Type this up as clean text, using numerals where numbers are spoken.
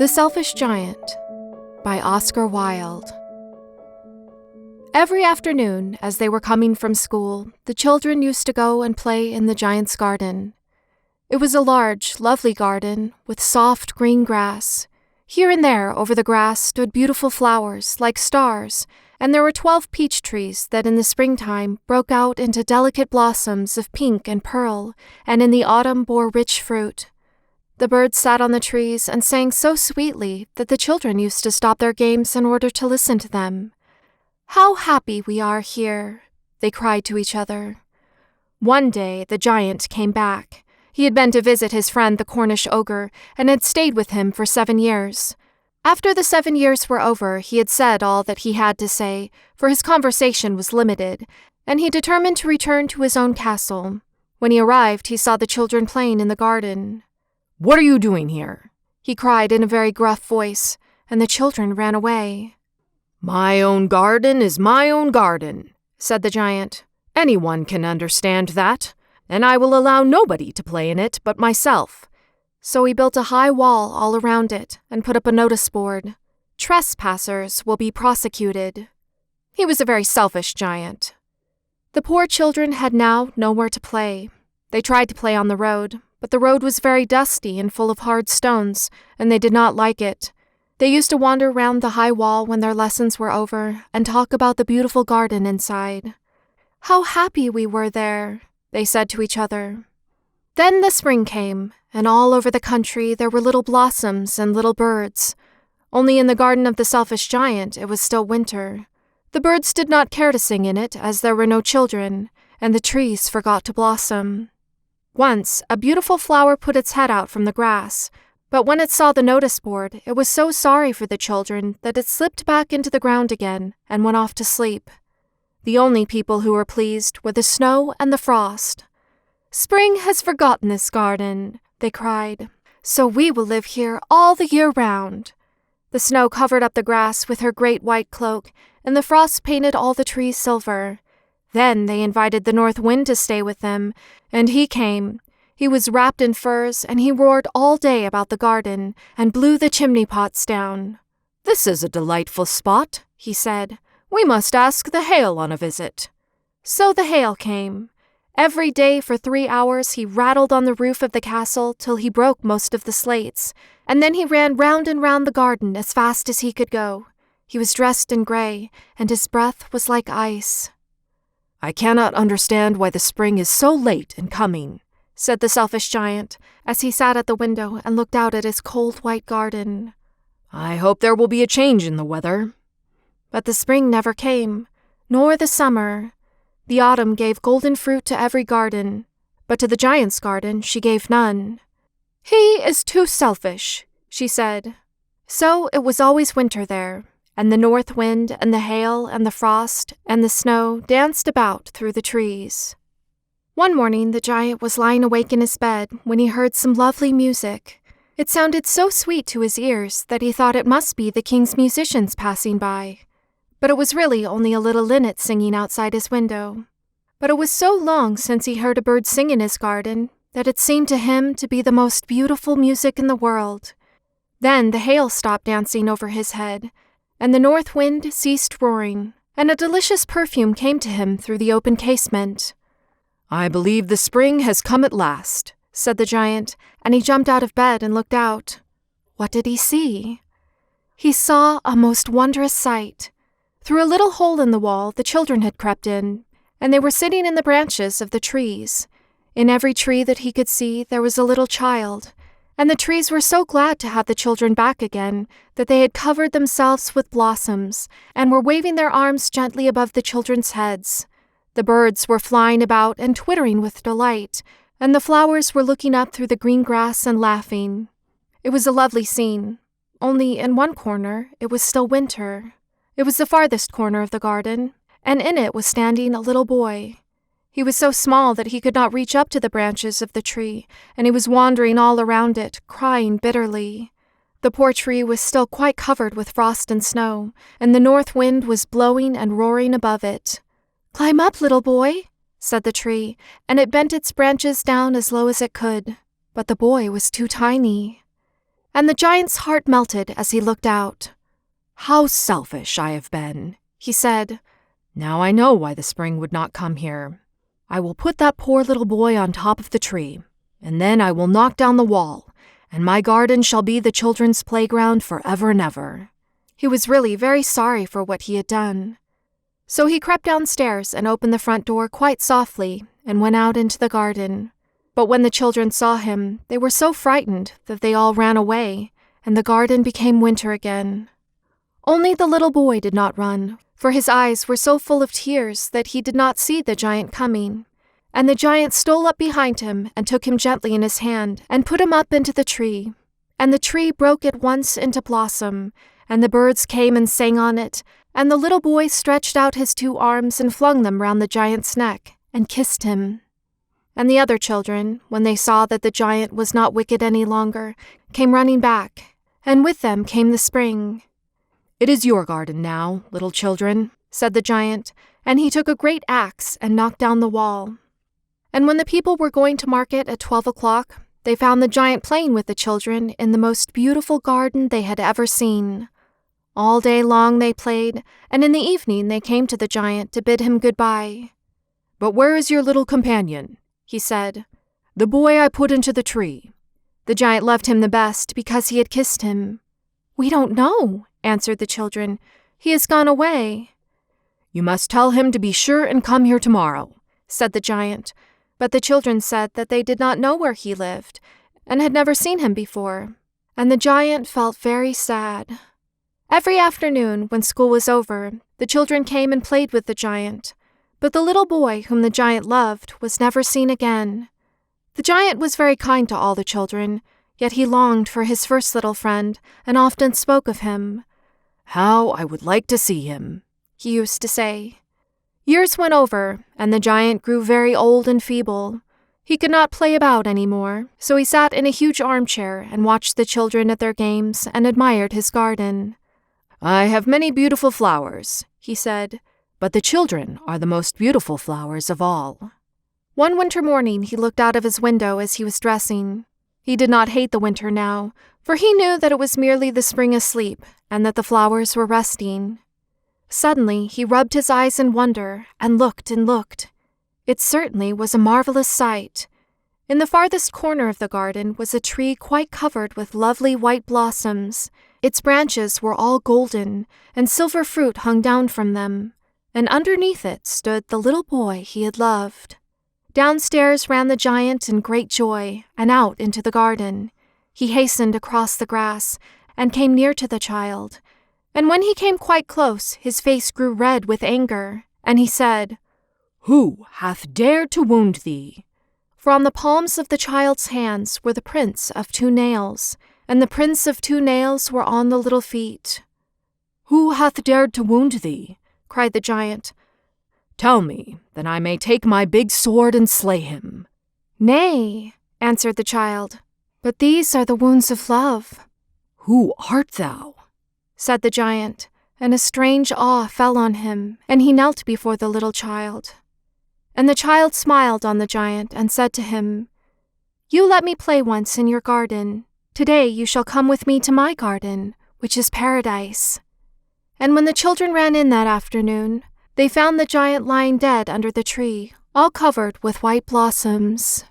The Selfish Giant by Oscar Wilde. Every afternoon, as they were coming from school, the children used to go and play in the giant's garden. It was a large, lovely garden with soft green grass. Here and there over the grass stood beautiful flowers like stars, and there were 12 peach trees that in the springtime broke out into delicate blossoms of pink and pearl, and in the autumn bore rich fruit. The birds sat on the trees and sang so sweetly that the children used to stop their games in order to listen to them. "How happy we are here," they cried to each other. One day the giant came back. He had been to visit his friend the Cornish ogre and had stayed with him for 7 years. After the 7 years were over, he had said all that he had to say, for his conversation was limited, and he determined to return to his own castle. When he arrived, he saw the children playing in the garden. "What are you doing here?" he cried in a very gruff voice, and the children ran away. "My own garden is my own garden," said the giant. "Anyone can understand that, and I will allow nobody to play in it but myself." So he built a high wall all around it and put up a notice board. "Trespassers will be prosecuted." He was a very selfish giant. The poor children had now nowhere to play. They tried to play on the road, but the road was very dusty and full of hard stones, and they did not like it. They used to wander round the high wall when their lessons were over and talk about the beautiful garden inside. "How happy we were there," they said to each other. Then the spring came, and all over the country there were little blossoms and little birds. Only in the garden of the Selfish Giant it was still winter. The birds did not care to sing in it, as there were no children, and the trees forgot to blossom. Once, a beautiful flower put its head out from the grass, but when it saw the notice board, it was so sorry for the children that it slipped back into the ground again and went off to sleep. The only people who were pleased were the snow and the frost. "Spring has forgotten this garden," they cried, "so we will live here all the year round." The snow covered up the grass with her great white cloak, and the frost painted all the trees silver. Then they invited the north wind to stay with them, and he came. He was wrapped in furs, and he roared all day about the garden and blew the chimney pots down. "This is a delightful spot," he said. "We must ask the hail on a visit." So the hail came. Every day for 3 hours he rattled on the roof of the castle till he broke most of the slates, and then he ran round and round the garden as fast as he could go. He was dressed in gray, and his breath was like ice. "I cannot understand why the spring is so late in coming," said the Selfish Giant, as he sat at the window and looked out at his cold white garden. "I hope there will be a change in the weather." But the spring never came, nor the summer. The autumn gave golden fruit to every garden, but to the giant's garden she gave none. "He is too selfish," she said. So it was always winter there, and the north wind and the hail and the frost and the snow danced about through the trees. One morning the giant was lying awake in his bed when he heard some lovely music. It sounded so sweet to his ears that he thought it must be the king's musicians passing by. But it was really only a little linnet singing outside his window. But it was so long since he heard a bird sing in his garden that it seemed to him to be the most beautiful music in the world. Then the hail stopped dancing over his head, and the north wind ceased roaring, and a delicious perfume came to him through the open casement. "I believe the spring has come at last," said the giant, and he jumped out of bed and looked out. What did he see? He saw a most wondrous sight. Through a little hole in the wall the children had crept in, and they were sitting in the branches of the trees. In every tree that he could see there was a little child, and the trees were so glad to have the children back again that they had covered themselves with blossoms and were waving their arms gently above the children's heads. The birds were flying about and twittering with delight, and the flowers were looking up through the green grass and laughing. It was a lovely scene, only in one corner it was still winter. It was the farthest corner of the garden, and in it was standing a little boy. He was so small that he could not reach up to the branches of the tree, and he was wandering all around it, crying bitterly. The poor tree was still quite covered with frost and snow, and the north wind was blowing and roaring above it. "Climb up, little boy," said the tree, and it bent its branches down as low as it could. But the boy was too tiny. And the giant's heart melted as he looked out. "How selfish I have been," he said. "Now I know why the spring would not come here. I will put that poor little boy on top of the tree, and then I will knock down the wall, and my garden shall be the children's playground forever and ever." He was really very sorry for what he had done. So he crept downstairs and opened the front door quite softly and went out into the garden. But when the children saw him, they were so frightened that they all ran away, and the garden became winter again. Only the little boy did not run, for his eyes were so full of tears that he did not see the giant coming. And the giant stole up behind him and took him gently in his hand and put him up into the tree. And the tree broke at once into blossom, and the birds came and sang on it, and the little boy stretched out his 2 arms and flung them round the giant's neck and kissed him. And the other children, when they saw that the giant was not wicked any longer, came running back, and with them came the spring. "It is your garden now, little children," said the giant, and he took a great axe and knocked down the wall. And when the people were going to market at 12 o'clock, they found the giant playing with the children in the most beautiful garden they had ever seen. All day long they played, and in the evening they came to the giant to bid him goodbye. "But where is your little companion?" he said. "The boy I put into the tree." The giant loved him the best because he had kissed him. "We don't know," answered the children. "He has gone away." "You must tell him to be sure and come here tomorrow," said the giant. But the children said that they did not know where he lived, and had never seen him before, and the giant felt very sad. Every afternoon, when school was over, the children came and played with the giant, but the little boy whom the giant loved was never seen again. The giant was very kind to all the children, yet he longed for his first little friend and often spoke of him. "How I would like to see him," he used to say. Years went over, and the giant grew very old and feeble. He could not play about any more, so he sat in a huge armchair and watched the children at their games and admired his garden. "I have many beautiful flowers," he said, "but the children are the most beautiful flowers of all." One winter morning he looked out of his window as he was dressing. He did not hate the winter now, for he knew that it was merely the spring asleep and that the flowers were resting. Suddenly he rubbed his eyes in wonder and looked and looked. It certainly was a marvelous sight. In the farthest corner of the garden was a tree quite covered with lovely white blossoms. Its branches were all golden, and silver fruit hung down from them, and underneath it stood the little boy he had loved. Downstairs ran the giant in great joy, and out into the garden. He hastened across the grass, and came near to the child. And when he came quite close, his face grew red with anger, and he said, "Who hath dared to wound thee?" For on the palms of the child's hands were the prints of 2 nails, and the prints of 2 nails were on the little feet. "Who hath dared to wound thee?" cried the giant. "Tell me, that I may take my big sword and slay him." "Nay," answered the child, "but these are the wounds of love." "Who art thou?" said the giant, and a strange awe fell on him, and he knelt before the little child. And the child smiled on the giant and said to him, "You let me play once in your garden. Today you shall come with me to my garden, which is paradise." And when the children ran in that afternoon, they found the giant lying dead under the tree, all covered with white blossoms.